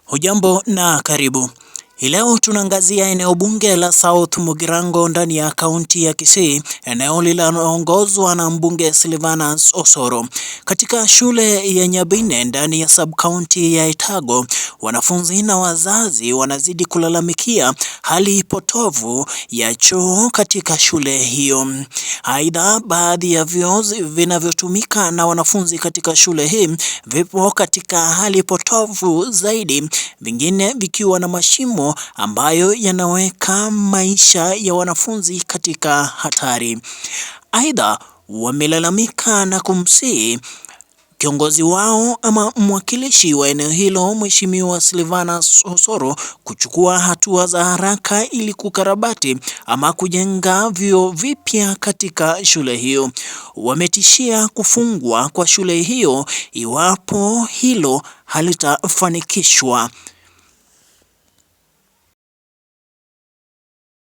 Hujambo na karibu. Leo tunaangazia eneo bunge la South Mugirango ndani ya kaunti ya Kisii, eneo linaloongozwa na mbunge Sylvanus Osoro. Katika shule ya Nyabine ndani ya sub-county ya Itago, wanafunzi na wazazi wanazidi kulalamikia hali potovu ya choo katika shule hiyo. Aidha, baadhi ya vyoo vinavyotumika na wanafunzi katika shule hii vipo katika hali potovu zaidi, vingine vikiwa na mashimo ambayo yanaweka maisha ya wanafunzi katika hatari. Aidha, wamelalamika na kumsihi kiongozi wao ama mwakilishi wa eneo hilo Mheshimiwa Sylvanus Osoro kuchukua hatua za haraka ili kukarabati ama kujenga vyoo vipya katika shule hiyo. Wametishia kufungwa kwa shule hiyo iwapo hilo halitafanikishwa.